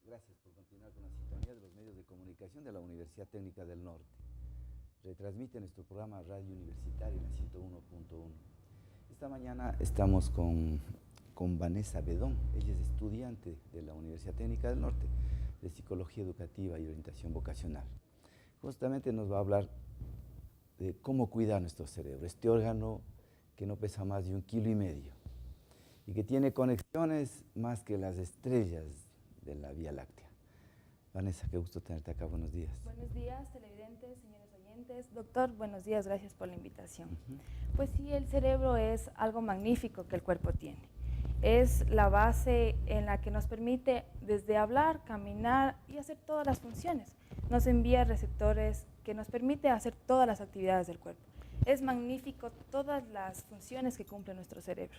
Gracias por continuar con la sintonía de los medios de comunicación de la Universidad Técnica del Norte. Retransmite nuestro programa Radio Universitario en la 101.1. Esta mañana estamos con Vanessa Bedón. Ella es estudiante de la Universidad Técnica del Norte de Psicología Educativa y Orientación Vocacional. Justamente nos va a hablar de cómo cuidar nuestro cerebro, este órgano que no pesa más de 1,5 kilos y que tiene conexiones más que las estrellas de la Vía Láctea. Vanessa, qué gusto tenerte acá, buenos días. Buenos días, televidentes, señores oyentes. Doctor, buenos días, gracias por la invitación. Pues sí, el cerebro es algo magnífico que el cuerpo tiene. Es la base en la que nos permite desde hablar, caminar y hacer todas las funciones. Nos envía receptores que nos permite hacer todas las actividades del cuerpo. Es magnífico todas las funciones que cumple nuestro cerebro.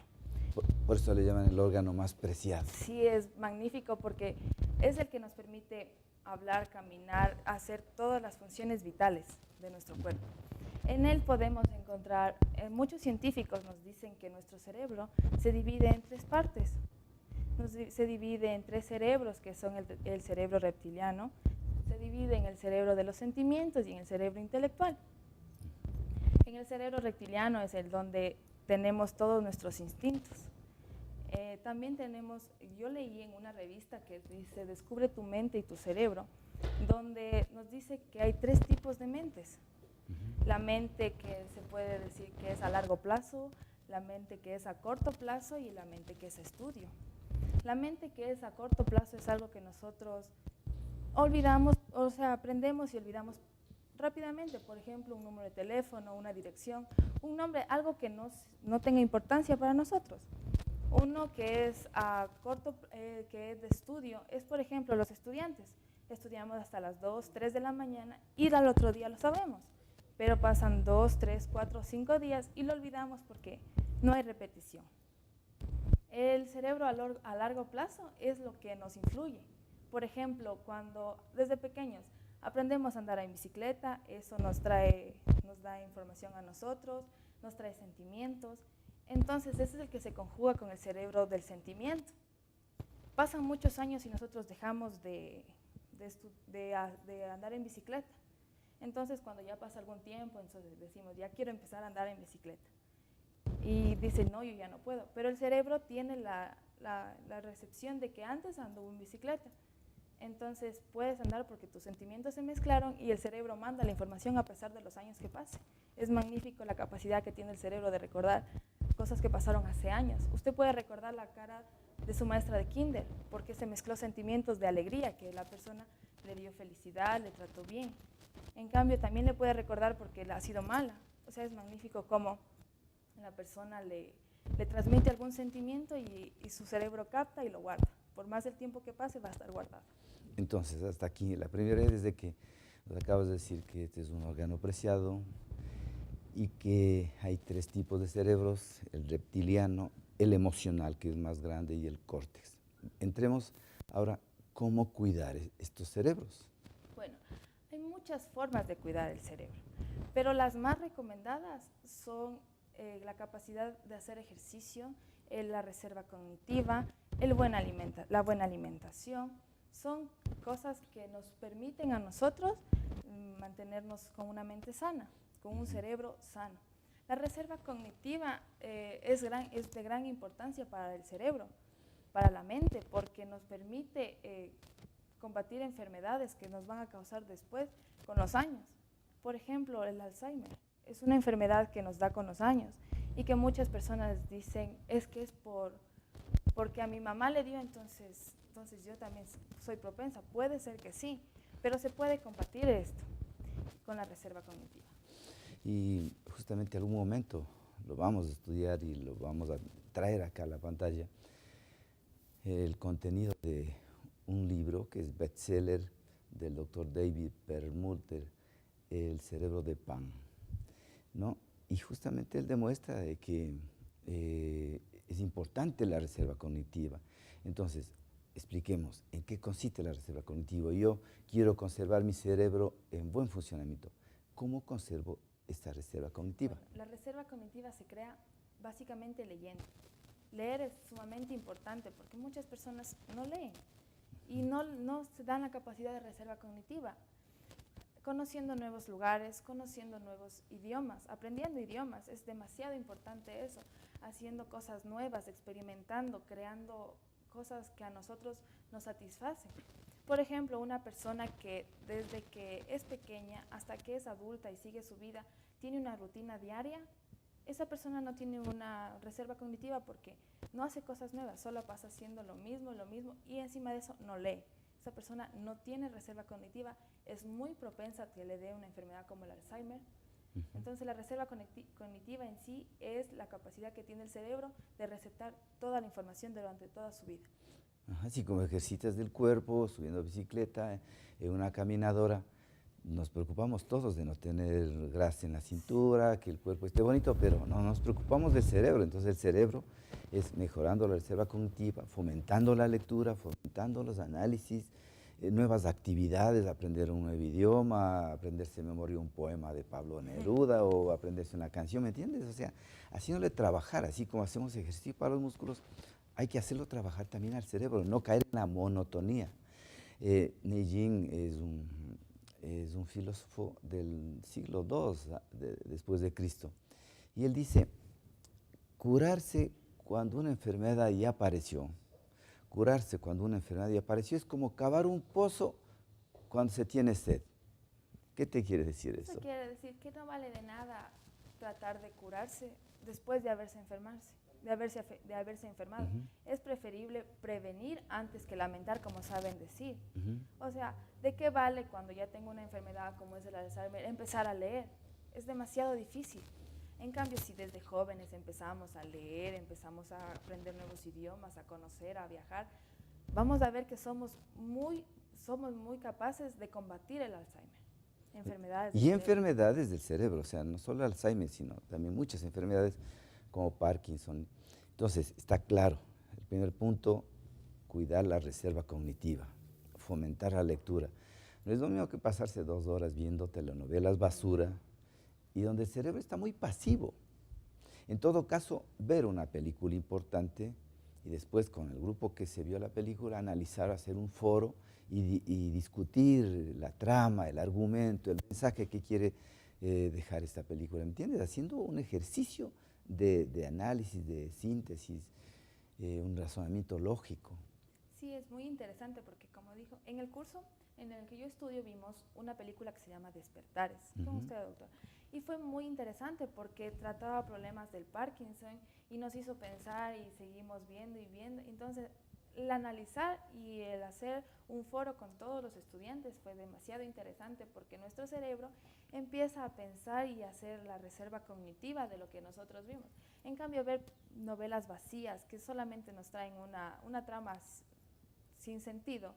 Por eso le llaman el órgano más preciado. Sí, es magnífico porque es el que nos permite hablar, caminar, hacer todas las funciones vitales de nuestro cuerpo. En él podemos encontrar, muchos científicos nos dicen que nuestro cerebro se divide en 3 partes. Se divide en 3 cerebros, que son el cerebro reptiliano, se divide en el cerebro de los sentimientos y en el cerebro intelectual. En el cerebro reptiliano es el donde tenemos todos nuestros instintos. También tenemos, yo leí en una revista que dice Descubre tu mente y tu cerebro, donde nos dice que hay 3 tipos de mentes. La mente que se puede decir que es a largo plazo, la mente que es a corto plazo y la mente que es estudio. La mente que es a corto plazo es algo que nosotros olvidamos, o sea, aprendemos y olvidamos rápidamente. Por ejemplo, un número de teléfono, una dirección, un nombre, algo que no tenga importancia para nosotros. Uno que es a corto, que es de estudio, es por ejemplo los estudiantes. Estudiamos hasta las 2, 3 de la mañana y al otro día lo sabemos. Pero pasan 2, 3, 4, 5 días y lo olvidamos porque no hay repetición. El cerebro a largo plazo es lo que nos influye. Por ejemplo, cuando desde pequeños aprendemos a andar en bicicleta, eso nos da información a nosotros, nos trae sentimientos. Entonces, ese es el que se conjuga con el cerebro del sentimiento. Pasan muchos años y nosotros dejamos de andar en bicicleta. Entonces, cuando ya pasa algún tiempo, entonces decimos, ya quiero empezar a andar en bicicleta. Y dicen, no, yo ya no puedo. Pero el cerebro tiene la recepción de que antes anduvo en bicicleta. Entonces, puedes andar porque tus sentimientos se mezclaron y el cerebro manda la información a pesar de los años que pase. Es magnífico la capacidad que tiene el cerebro de recordar cosas que pasaron hace años. Usted puede recordar la cara de su maestra de kinder porque se mezcló sentimientos de alegría, que la persona le dio felicidad, le trató bien. En cambio, también le puede recordar porque ha sido mala. O sea, es magnífico cómo la persona le transmite algún sentimiento y su cerebro capta y lo guarda. Por más el tiempo que pase, va a estar guardado. Entonces, hasta aquí, la primera es de que nos acabas de decir que este es un órgano preciado y que hay 3 tipos de cerebros, el reptiliano, el emocional, que es más grande, y el córtex. Entremos ahora, ¿cómo cuidar estos cerebros? Bueno, hay muchas formas de cuidar el cerebro, pero las más recomendadas son la capacidad de hacer ejercicio, la reserva cognitiva, la buena alimentación. Son cosas que nos permiten a nosotros mantenernos con una mente sana, con un cerebro sano. La reserva cognitiva es de gran importancia para el cerebro, para la mente, porque nos permite combatir enfermedades que nos van a causar después con los años. Por ejemplo, el Alzheimer es una enfermedad que nos da con los años y que muchas personas dicen es que es porque a mi mamá le dio, entonces yo también soy propensa. Puede ser que sí, pero se puede combatir esto con la reserva cognitiva. Y justamente en algún momento lo vamos a estudiar y lo vamos a traer acá a la pantalla, el contenido de un libro que es bestseller del doctor David Perlmutter, El cerebro de Pan, ¿no? Y justamente él demuestra de que es importante la reserva cognitiva. Entonces, expliquemos en qué consiste la reserva cognitiva. Yo quiero conservar mi cerebro en buen funcionamiento. ¿Cómo conservo esta reserva cognitiva? Bueno, la reserva cognitiva se crea básicamente leyendo. Leer es sumamente importante porque muchas personas no leen. y no se dan la capacidad de reserva cognitiva, conociendo nuevos lugares, conociendo nuevos idiomas, aprendiendo idiomas, es demasiado importante eso, haciendo cosas nuevas, experimentando, creando cosas que a nosotros nos satisfacen. Por ejemplo, una persona que desde que es pequeña hasta que es adulta y sigue su vida, tiene una rutina diaria, esa persona no tiene una reserva cognitiva porque no hace cosas nuevas, solo pasa haciendo lo mismo y encima de eso no lee. Esa persona no tiene reserva cognitiva, es muy propensa a que le dé una enfermedad como el Alzheimer. Entonces la reserva cognitiva en sí es la capacidad que tiene el cerebro de receptar toda la información durante toda su vida. Ajá, sí, como ejercitas del cuerpo, subiendo bicicleta, en una caminadora, nos preocupamos todos de no tener grasa en la cintura, que el cuerpo esté bonito, pero no nos preocupamos del cerebro. Entonces el cerebro es mejorando la reserva cognitiva, fomentando la lectura, fomentando los análisis, nuevas actividades, aprender un nuevo idioma, aprenderse de memoria un poema de Pablo Neruda o aprenderse una canción, ¿me entiendes? O sea, haciéndole trabajar, así como hacemos ejercicio para los músculos, hay que hacerlo trabajar también al cerebro, no caer en la monotonía. Neijing es un filósofo del siglo II después de Cristo, y él dice, curarse cuando una enfermedad ya apareció, curarse cuando una enfermedad ya apareció es como cavar un pozo cuando se tiene sed. ¿Qué te quiere decir eso? Eso quiere decir que no vale de nada tratar de curarse después de haberse enfermado. Es preferible prevenir antes que lamentar, como saben decir. O sea, ¿de qué vale cuando ya tengo una enfermedad como es el Alzheimer empezar a leer? Es demasiado difícil. En cambio, si desde jóvenes empezamos a leer, empezamos a aprender nuevos idiomas, a conocer, a viajar, vamos a ver que somos muy capaces de combatir el Alzheimer. Enfermedades del cerebro, o sea, no solo Alzheimer, sino también muchas enfermedades como Parkinson. Entonces, está claro, el primer punto, cuidar la reserva cognitiva, fomentar la lectura. No es lo mismo que pasarse 2 horas viendo telenovelas basura y donde el cerebro está muy pasivo. En todo caso, ver una película importante y después con el grupo que se vio la película, analizar, hacer un foro y discutir la trama, el argumento, el mensaje que quiere dejar esta película, ¿entiendes? Haciendo un ejercicio de análisis, de síntesis, un razonamiento lógico. Sí, es muy interesante porque, como dijo, en el curso en el que yo estudio vimos una película que se llama Despertares, con usted, doctor. Y fue muy interesante porque trataba problemas del Parkinson y nos hizo pensar y seguimos viendo y viendo. Entonces, el analizar y el hacer un foro con todos los estudiantes fue demasiado interesante porque nuestro cerebro empieza a pensar y a hacer la reserva cognitiva de lo que nosotros vimos. En cambio, ver novelas vacías que solamente nos traen una trama sin sentido,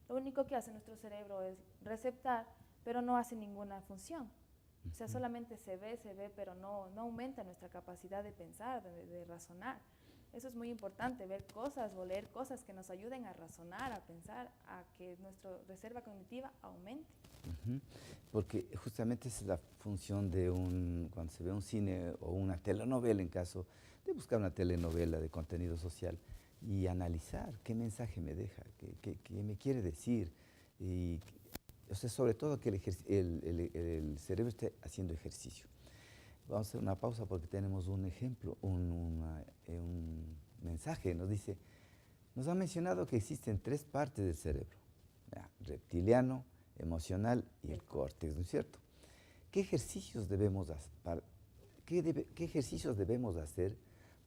lo único que hace nuestro cerebro es receptar, pero no hace ninguna función. O sea, solamente se ve, pero no aumenta nuestra capacidad de pensar, de razonar. Eso es muy importante, ver cosas o leer cosas que nos ayuden a razonar, a pensar, a que nuestra reserva cognitiva aumente. Porque justamente esa es la función de cuando se ve un cine o una telenovela, en caso de buscar una telenovela de contenido social y analizar qué mensaje me deja, qué me quiere decir. Y, o sea, sobre todo que el cerebro esté haciendo ejercicio. Vamos a hacer una pausa porque tenemos un ejemplo, un mensaje. Nos ha mencionado que existen 3 partes del cerebro, reptiliano, emocional y el córtex, ¿no es cierto? ¿Qué ejercicios debemos hacer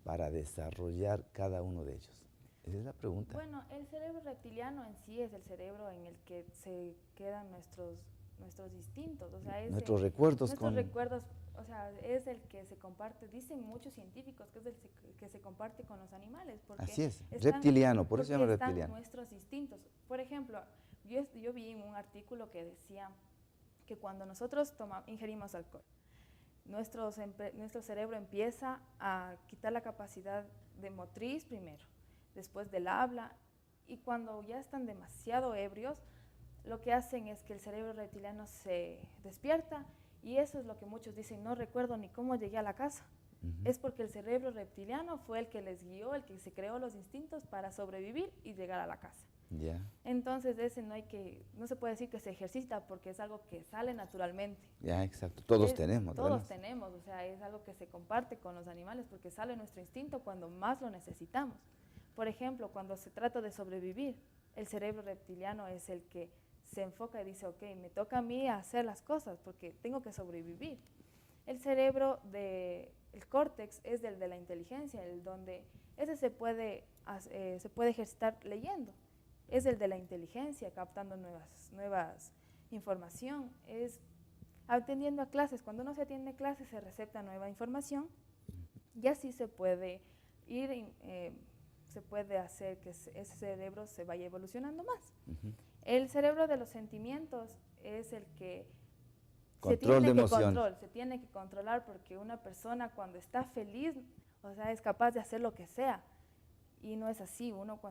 para desarrollar cada uno de ellos? Esa es la pregunta. Bueno, el cerebro reptiliano en sí es el cerebro en el que se quedan nuestros instintos, o sea, nuestros recuerdos, o sea, es el que se comparte, dicen muchos científicos que es el que se comparte con los animales. Porque así es, reptiliano, por eso se llama reptiliano. Están nuestros instintos. Por ejemplo, yo vi un artículo que decía que cuando nosotros ingerimos alcohol, nuestro cerebro empieza a quitar la capacidad de motriz primero, después del habla, y cuando ya están demasiado ebrios, lo que hacen es que el cerebro reptiliano se despierta, y eso es lo que muchos dicen, no recuerdo ni cómo llegué a la casa. Es porque el cerebro reptiliano fue el que les guió, el que se creó los instintos para sobrevivir y llegar a la casa. Ya. Entonces no se puede decir que se ejercita porque es algo que sale naturalmente. Ya, exacto. Todos tenemos. Todos tenemos, o sea, es algo que se comparte con los animales porque sale nuestro instinto cuando más lo necesitamos. Por ejemplo, cuando se trata de sobrevivir, el cerebro reptiliano es el que se enfoca y dice, ok, me toca a mí hacer las cosas porque tengo que sobrevivir. El cerebro el córtex es el de la inteligencia, el donde ese se puede ejercitar leyendo. Es el de la inteligencia, captando nuevas información, es atendiendo a clases. Cuando uno se atiende a clases se recepta nueva información y así se puede se puede hacer que ese cerebro se vaya evolucionando más. El cerebro de los sentimientos es el que se tiene que controlar porque una persona cuando está feliz, o sea, es capaz de hacer lo que sea. Y no es así, uno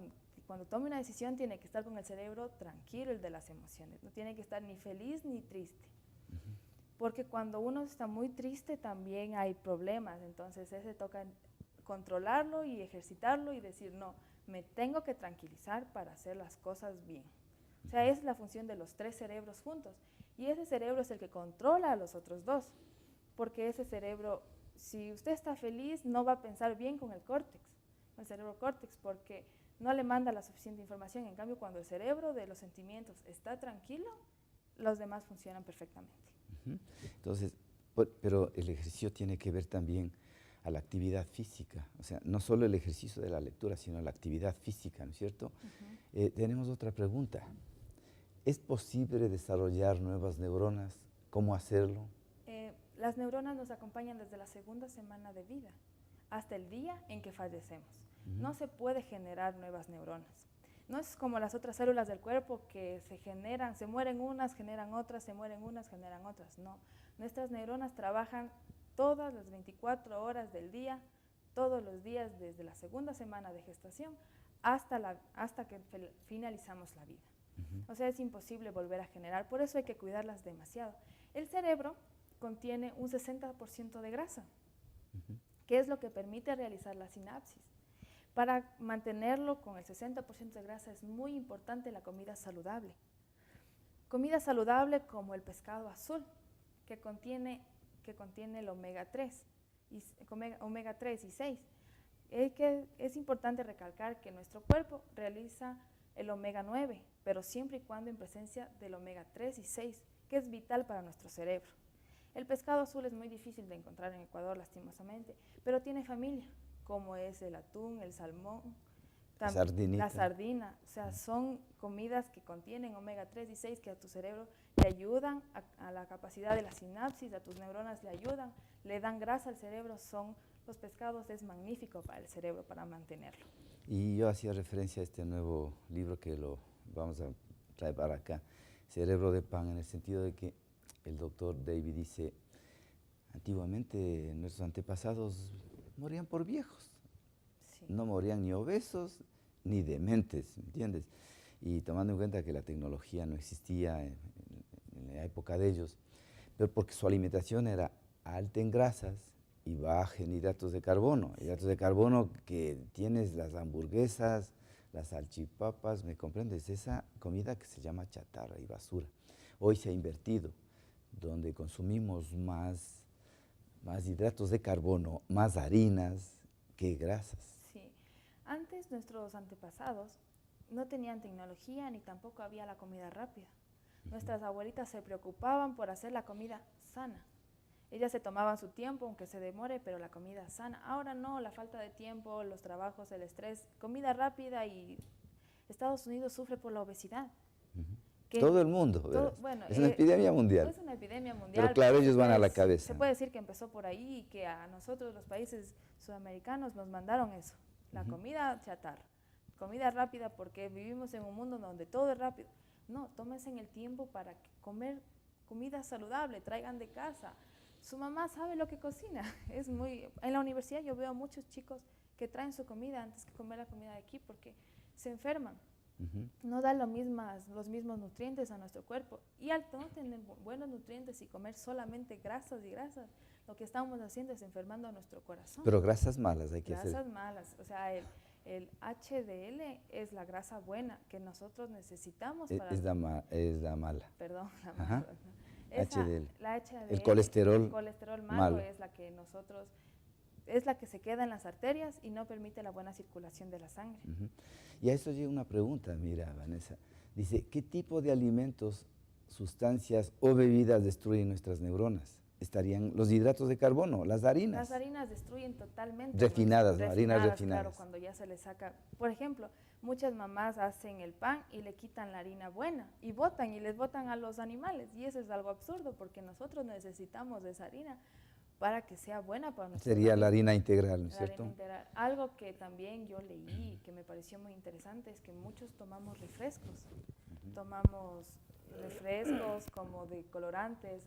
cuando toma una decisión tiene que estar con el cerebro tranquilo, el de las emociones, no tiene que estar ni feliz ni triste. Porque cuando uno está muy triste también hay problemas, entonces ese toca controlarlo y ejercitarlo y decir, no, me tengo que tranquilizar para hacer las cosas bien. O sea, esa es la función de los 3 cerebros juntos. Y ese cerebro es el que controla a los otros 2, porque ese cerebro, si usted está feliz, no va a pensar bien con el córtex, con el cerebro córtex, porque no le manda la suficiente información. En cambio, cuando el cerebro de los sentimientos está tranquilo, los demás funcionan perfectamente. Entonces, pero el ejercicio tiene que ver también a la actividad física, o sea, no solo el ejercicio de la lectura, sino la actividad física, ¿no es cierto? Tenemos otra pregunta. ¿Es posible desarrollar nuevas neuronas? ¿Cómo hacerlo? Las neuronas nos acompañan desde la 2ª semana de vida hasta el día en que fallecemos. No se puede generar nuevas neuronas. No es como las otras células del cuerpo que se mueren unas, generan otras, se mueren unas, generan otras. No, nuestras neuronas trabajan todas las 24 horas del día, todos los días desde la 2ª semana de gestación hasta que finalizamos la vida. O sea, es imposible volver a generar, por eso hay que cuidarlas demasiado. El cerebro contiene un 60% de grasa, que es lo que permite realizar la sinapsis. Para mantenerlo con el 60% de grasa es muy importante la comida saludable. Comida saludable como el pescado azul, que contiene el omega 3 y 6. Es importante recalcar que nuestro cuerpo realiza el omega 9, pero siempre y cuando en presencia del omega 3 y 6, que es vital para nuestro cerebro. El pescado azul es muy difícil de encontrar en Ecuador, lastimosamente, pero tiene familia, como es el atún, el salmón, la sardina. O sea, son comidas que contienen omega 3 y 6 que a tu cerebro le ayudan a la capacidad de la sinapsis, a tus neuronas le ayudan, le dan grasa al cerebro. Los pescados es magnífico para el cerebro, para mantenerlo. Y yo hacía referencia a este nuevo libro que lo vamos a traer para acá, Cerebro de Pan, en el sentido de que el doctor David dice, antiguamente nuestros antepasados morían por viejos, sí. No morían ni obesos ni dementes, ¿me entiendes? Y tomando en cuenta que la tecnología no existía en la época de ellos, pero porque su alimentación era alta en grasas y baja en hidratos de carbono. Hidratos de carbono que tienes las hamburguesas, las salchipapas, ¿me comprendes? Esa comida que se llama chatarra y basura. Hoy se ha invertido, donde consumimos más hidratos de carbono, más harinas que grasas. Sí, antes nuestros antepasados no tenían tecnología ni tampoco había la comida rápida. Nuestras abuelitas se preocupaban por hacer la comida sana. Ellas se tomaban su tiempo, aunque se demore, pero la comida sana. Ahora no, la falta de tiempo, los trabajos, el estrés, comida rápida, y Estados Unidos sufre por la obesidad. Todo el mundo, bueno, es una epidemia mundial. Es una epidemia mundial. Pero claro, ellos van a la cabeza. Se puede decir que empezó por ahí y que a nosotros, los países sudamericanos, nos mandaron eso, la comida chatarra, comida rápida, porque vivimos en un mundo donde todo es rápido. No, tómense el tiempo para comer comida saludable, traigan de casa. Su mamá sabe lo que cocina. En la universidad yo veo a muchos chicos que traen su comida antes que comer la comida de aquí porque se enferman. No da los mismos nutrientes a nuestro cuerpo. Y al no tener buenos nutrientes y comer solamente grasas y grasas, lo que estamos haciendo es enfermando a nuestro corazón. Pero grasas malas hay que hacer. Grasas malas. O sea, El HDL es la grasa buena que nosotros necesitamos para... Es la mala. Perdón, la Ajá. mala. Esa, HDL. la HDL, El colesterol malo malo. es la que nosotros, es la que se queda en las arterias y no permite la buena circulación de la sangre. Y a eso llega una pregunta, mira, Vanessa. Dice, ¿qué tipo de alimentos, sustancias o bebidas destruyen nuestras neuronas? Estarían los hidratos de carbono, las harinas. Las harinas destruyen totalmente. Refinadas, ¿no? Harinas refinadas. Claro, cuando ya se les saca. Por ejemplo, muchas mamás hacen el pan y le quitan la harina buena y botan y les botan a los animales. Y eso es algo absurdo porque nosotros necesitamos de esa harina para que sea buena para nosotros. Sería la harina integral, ¿no es La cierto? harina integral. Algo que también yo leí que me pareció muy interesante es que muchos tomamos refrescos. Tomamos refrescos como de colorantes,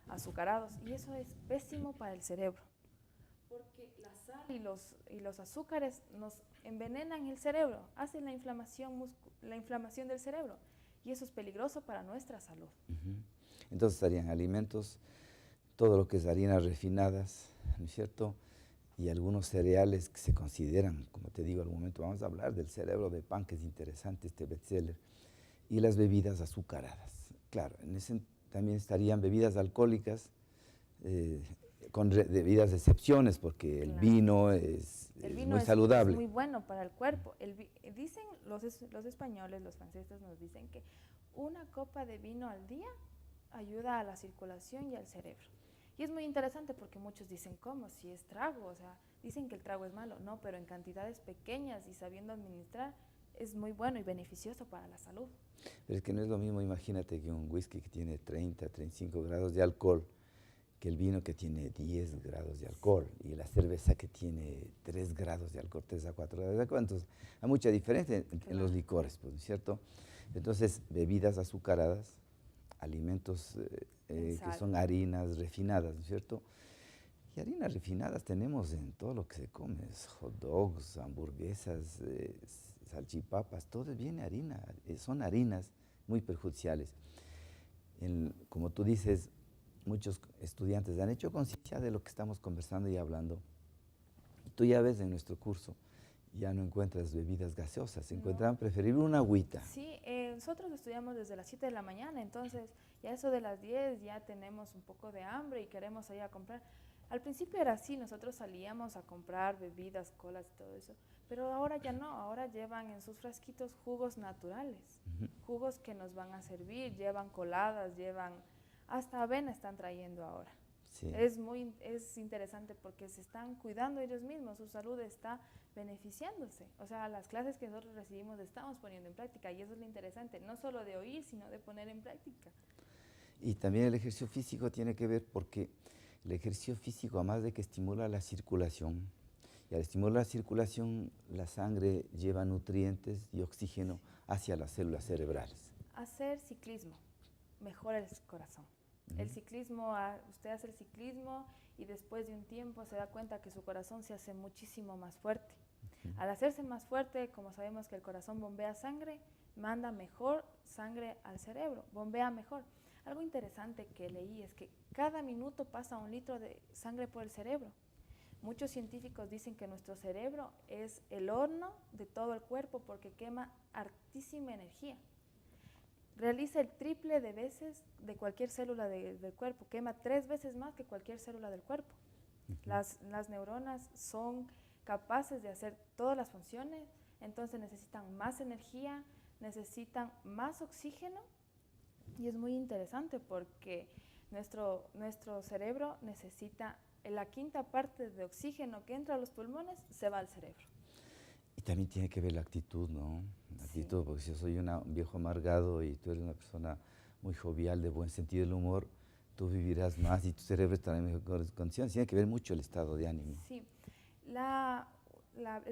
azucarados, y eso es pésimo para el cerebro, porque la sal y los azúcares nos envenenan el cerebro, hacen la inflamación del cerebro, y eso es peligroso para nuestra salud. Entonces estarían alimentos, todo lo que es harinas refinadas, ¿no es cierto? Y algunos cereales que se consideran, como te digo, al momento vamos a hablar del cerebro de pan, que es interesante, este bestseller, y las bebidas azucaradas. Claro, en ese también estarían bebidas alcohólicas, con debidas excepciones, porque el vino es muy saludable. Es muy bueno para el cuerpo. Dicen los españoles, los franceses nos dicen que una copa de vino al día ayuda a la circulación y al cerebro. Y es muy interesante porque muchos dicen, ¿cómo? Si es trago, o sea, dicen que el trago es malo. No, pero en cantidades pequeñas y sabiendo administrar, es muy bueno y beneficioso para la salud. Pero es que no es lo mismo, imagínate, que un whisky que tiene 30, 35 grados de alcohol, que el vino que tiene 10 grados de alcohol, y la cerveza que tiene 3 grados de alcohol, 3 a 4 grados de alcohol. Entonces, hay mucha diferencia en los licores, pues, ¿no es cierto? Entonces, bebidas azucaradas, alimentos que son harinas refinadas, ¿no es cierto? Y harinas refinadas tenemos en todo lo que se come, hot dogs, hamburguesas, salchipapas, todo viene harina, son harinas muy perjudiciales. Como tú dices, muchos estudiantes han hecho conciencia de lo que estamos conversando y hablando. Y tú ya ves en nuestro curso, ya no encuentras bebidas gaseosas, se encuentran preferible una agüita. Sí, nosotros estudiamos desde las 7 de la mañana, entonces ya eso de las 10 ya tenemos un poco de hambre y queremos ir a comprar. Al principio era así, nosotros salíamos a comprar bebidas, colas y todo eso, pero ahora ya no, ahora llevan en sus frasquitos jugos naturales, jugos que nos van a servir, llevan coladas, llevan, hasta avena están trayendo ahora. Sí. Es interesante porque se están cuidando ellos mismos, su salud está beneficiándose. O sea, las clases que nosotros recibimos estamos poniendo en práctica y eso es lo interesante, no solo de oír, sino de poner en práctica. Y también el ejercicio físico tiene que ver porque el ejercicio físico, además de que estimula la circulación, y al estimular la circulación, la sangre lleva nutrientes y oxígeno hacia las células cerebrales. Hacer ciclismo mejora el corazón. El ciclismo, usted hace el ciclismo y después de un tiempo se da cuenta que su corazón se hace muchísimo más fuerte. Al hacerse más fuerte, como sabemos que el corazón bombea sangre, manda mejor sangre al cerebro, bombea mejor. Algo interesante que leí es que cada minuto pasa 1 litro de sangre por el cerebro. Muchos científicos dicen que nuestro cerebro es el horno de todo el cuerpo porque quema altísima energía. Realiza el triple de veces de cualquier célula del cuerpo, quema 3 veces más que cualquier célula del cuerpo. Las neuronas son capaces de hacer todas las funciones, entonces necesitan más energía, necesitan más oxígeno, y es muy interesante porque nuestro cerebro necesita la 1/5 parte de oxígeno que entra a los pulmones, se va al cerebro. Y también tiene que ver la actitud, ¿no? La actitud, porque si yo soy un viejo amargado y tú eres una persona muy jovial, de buen sentido del humor, tú vivirás más y tu cerebro estará en mejores condiciones. Tiene que ver mucho el estado de ánimo. Sí. La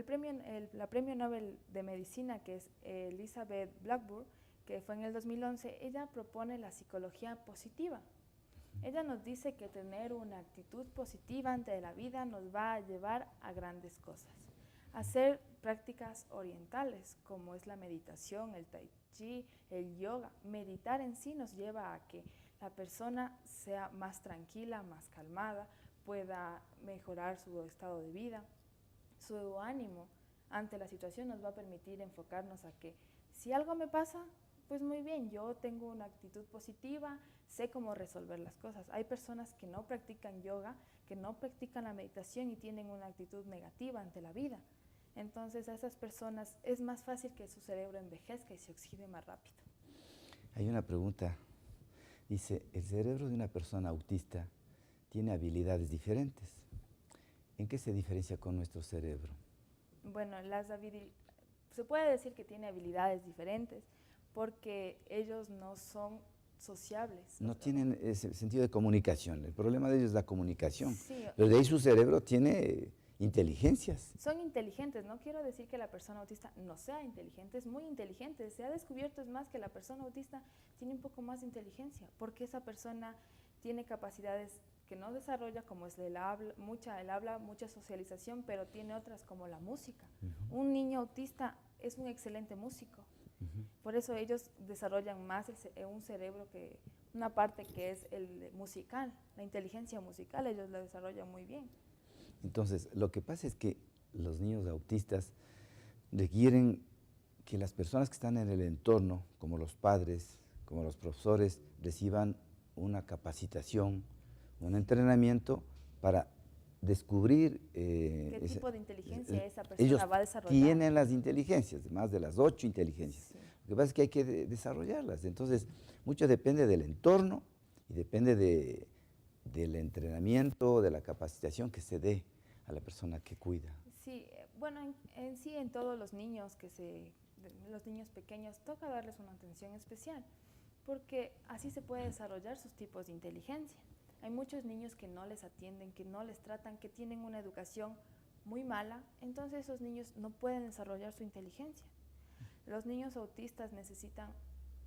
premio Nobel de Medicina, que es Elizabeth Blackburn, que fue en el 2011, ella propone la psicología positiva. Ella nos dice que tener una actitud positiva ante la vida nos va a llevar a grandes cosas. Hacer prácticas orientales, como es la meditación, el tai chi, el yoga. Meditar en sí nos lleva a que la persona sea más tranquila, más calmada, pueda mejorar su estado de vida, su ánimo. ante la situación nos va a permitir enfocarnos a que si algo me pasa, pues muy bien, yo tengo una actitud positiva, sé cómo resolver las cosas. Hay personas que no practican yoga, que no practican la meditación y tienen una actitud negativa ante la vida. Entonces a esas personas es más fácil que su cerebro envejezca y se oxide más rápido. Hay una pregunta, dice, ¿el cerebro de una persona autista tiene habilidades diferentes? ¿En qué se diferencia con nuestro cerebro? Bueno, se puede decir que tiene habilidades diferentes porque ellos no son sociables. No tienen ese sentido de comunicación. El problema de ellos es la comunicación. Sí, Pero de ahí su cerebro tiene inteligencias. son inteligentes. No quiero decir que la persona autista no sea inteligente, es muy inteligente. Se ha descubierto, es más, que la persona autista tiene un poco más de inteligencia porque esa persona tiene capacidades que no desarrolla, como es el habla, mucha socialización, pero tiene otras como la música. Un niño autista es un excelente músico. Por eso ellos desarrollan más un cerebro que una parte que es el musical, la inteligencia musical, ellos la desarrollan muy bien. Entonces, lo que pasa es que los niños autistas requieren que las personas que están en el entorno, como los padres, como los profesores, reciban una capacitación, un entrenamiento para descubrir ¿Qué tipo de inteligencia esa persona ellos va a desarrollar? Tienen las inteligencias, más de las 8 inteligencias. Sí. Lo que pasa es que hay que desarrollarlas. Entonces, mucho depende del entorno y depende del entrenamiento, de la capacitación que se dé a la persona que cuida. Sí, bueno, en todos los niños los niños pequeños, toca darles una atención especial, porque así se puede desarrollar sus tipos de inteligencia. Hay muchos niños que no les atienden, que no les tratan, que tienen una educación muy mala, entonces esos niños no pueden desarrollar su inteligencia. Los niños autistas necesitan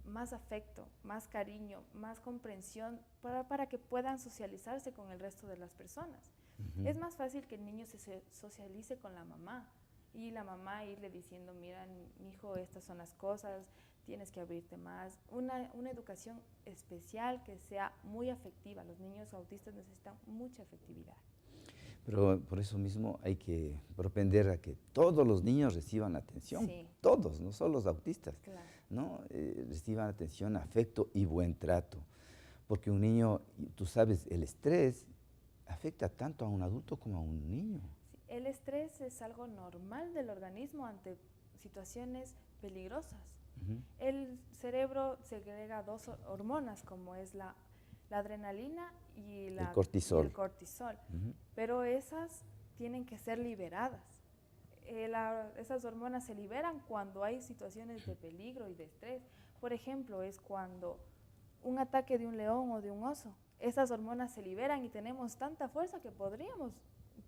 más afecto, más cariño, más comprensión para que puedan socializarse con el resto de las personas. Es más fácil que el niño se socialice con la mamá y la mamá irle diciendo, mira, mi hijo, estas son las cosas, tienes que abrirte más. Una educación especial que sea muy afectiva. Los niños autistas necesitan mucha afectividad. Pero por eso mismo hay que propender a que todos los niños reciban atención, Sí. Todos, no solo los autistas, Claro. ¿no? Reciban atención, afecto y buen trato. Porque un niño, tú sabes, el estrés afecta tanto a un adulto como a un niño. Sí, el estrés es algo normal del organismo ante situaciones peligrosas. El cerebro segrega dos hormonas, como es la adrenalina y El cortisol. el cortisol. Pero esas tienen que ser liberadas. Esas hormonas se liberan cuando hay situaciones de peligro y de estrés. Por ejemplo, es cuando un ataque de un león o de un oso. Esas hormonas se liberan y tenemos tanta fuerza que podríamos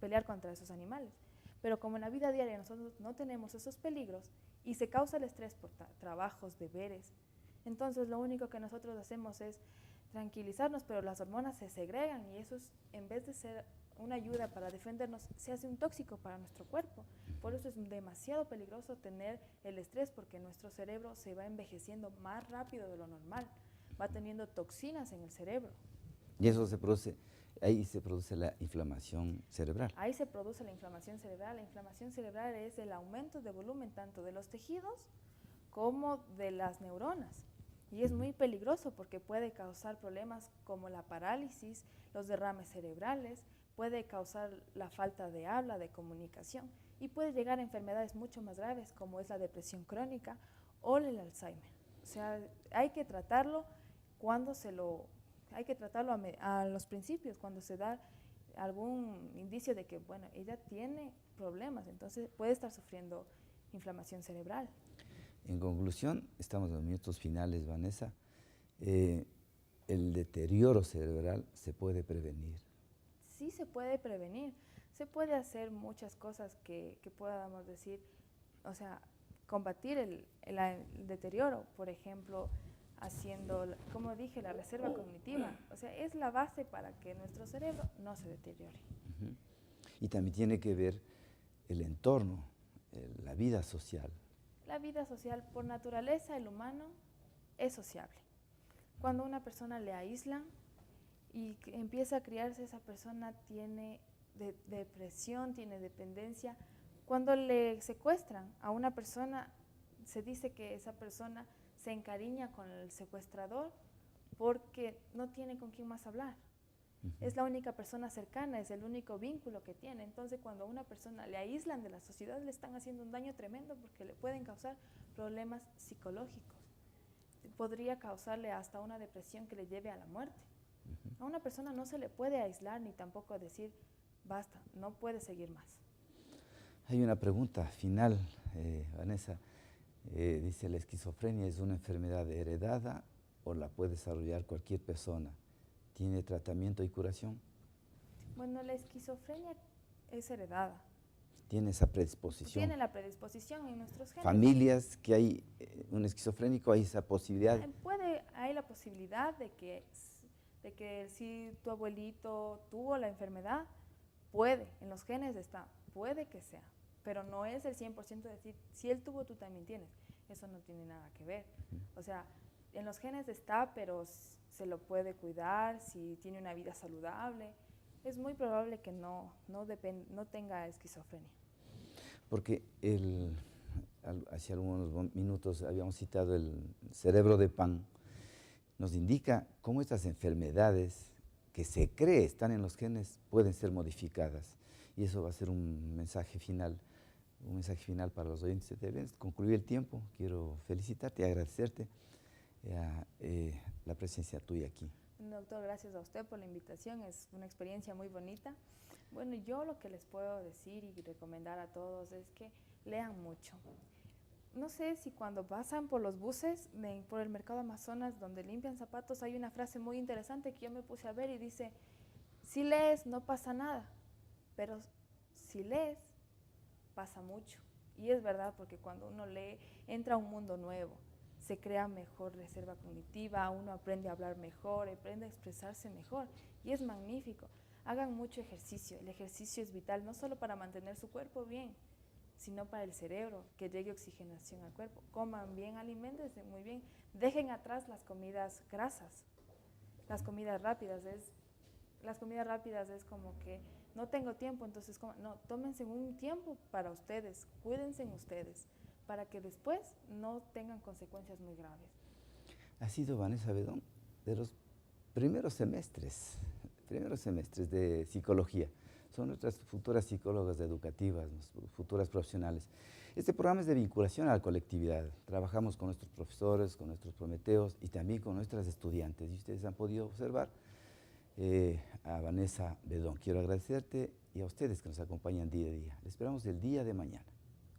pelear contra esos animales. Pero como en la vida diaria nosotros no tenemos esos peligros y se causa el estrés por trabajos, deberes, entonces lo único que nosotros hacemos es tranquilizarnos, pero las hormonas se segregan y eso es, en vez de ser una ayuda para defendernos, se hace un tóxico para nuestro cuerpo. Por eso es demasiado peligroso tener el estrés, porque nuestro cerebro se va envejeciendo más rápido de lo normal, va teniendo toxinas en el cerebro. Y eso se produce, ahí se produce la inflamación cerebral. Ahí se produce la inflamación cerebral. La inflamación cerebral es el aumento de volumen tanto de los tejidos como de las neuronas. Y es muy peligroso porque puede causar problemas como la parálisis, los derrames cerebrales, puede causar la falta de habla, de comunicación, y puede llegar a enfermedades mucho más graves como es la depresión crónica o el Alzheimer. O sea, hay que tratarlo a los principios, cuando se da algún indicio de que, bueno, ella tiene problemas, entonces puede estar sufriendo inflamación cerebral. En conclusión, estamos en los minutos finales, Vanessa. El deterioro cerebral se puede prevenir. Sí se puede prevenir, se puede hacer muchas cosas que podamos decir, o sea, combatir el deterioro, por ejemplo, haciendo, como dije, la reserva cognitiva, o sea, es la base para que nuestro cerebro no se deteriore. Y también tiene que ver el entorno, la vida social. La vida social, por naturaleza, el humano es sociable. Cuando una persona le aíslan y empieza a criarse, esa persona tiene depresión, tiene dependencia. Cuando le secuestran a una persona, se dice que esa persona se encariña con el secuestrador porque no tiene con quién más hablar. Es la única persona cercana, es el único vínculo que tiene. Entonces, cuando a una persona le aíslan de la sociedad, le están haciendo un daño tremendo porque le pueden causar problemas psicológicos. Podría causarle hasta una depresión que le lleve a la muerte. A una persona no se le puede aislar ni tampoco decir, basta, no puede seguir más. Hay una pregunta final, Vanessa. Dice, ¿la esquizofrenia es una enfermedad heredada o la puede desarrollar cualquier persona? ¿Tiene tratamiento y curación? Bueno, la esquizofrenia es heredada. ¿Tiene esa predisposición? Tiene la predisposición en nuestros genes. ¿Familias que hay un esquizofrénico, hay esa posibilidad? Hay la posibilidad de que si tu abuelito tuvo la enfermedad, en los genes está, puede que sea, pero no es el 100% de decir, si él tuvo, tú también tienes. Eso no tiene nada que ver. O sea, en los genes está, pero se lo puede cuidar, si tiene una vida saludable, es muy probable que no tenga esquizofrenia. Porque hace algunos minutos habíamos citado el cerebro de Pan, nos indica cómo estas enfermedades que se cree están en los genes pueden ser modificadas. Y eso va a ser un mensaje final para los oyentes de TV. Concluye el tiempo, quiero felicitarte y agradecerte la presencia tuya aquí. Doctor, gracias a usted por la invitación, es una experiencia muy bonita. Bueno, yo lo que les puedo decir y recomendar a todos es que lean mucho. No sé si cuando pasan por los buses, por el mercado Amazonas, donde limpian zapatos, hay una frase muy interesante que yo me puse a ver y dice, si lees no pasa nada, pero si lees pasa mucho. Y es verdad, porque cuando uno lee, entra a un mundo nuevo, se crea mejor reserva cognitiva, uno aprende a hablar mejor, aprende a expresarse mejor, y es magnífico. Hagan mucho ejercicio, el ejercicio es vital, no solo para mantener su cuerpo bien, sino para el cerebro, que llegue oxigenación al cuerpo. Coman bien, aliméntense muy bien, dejen atrás las comidas grasas, las comidas rápidas es como que no tengo tiempo, entonces no, tómense un tiempo para ustedes, cuídense en ustedes, para que después no tengan consecuencias muy graves. Ha sido Vanessa Bedón de los primeros semestres de psicología. Son nuestras futuras psicólogas educativas, futuras profesionales. Este programa es de vinculación a la colectividad. Trabajamos con nuestros profesores, con nuestros prometeos y también con nuestras estudiantes. Y ustedes han podido observar a Vanessa Bedón. Quiero agradecerte y a ustedes que nos acompañan día a día. Les esperamos el día de mañana.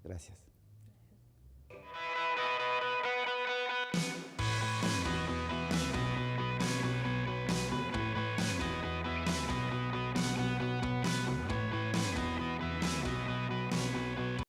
Gracias.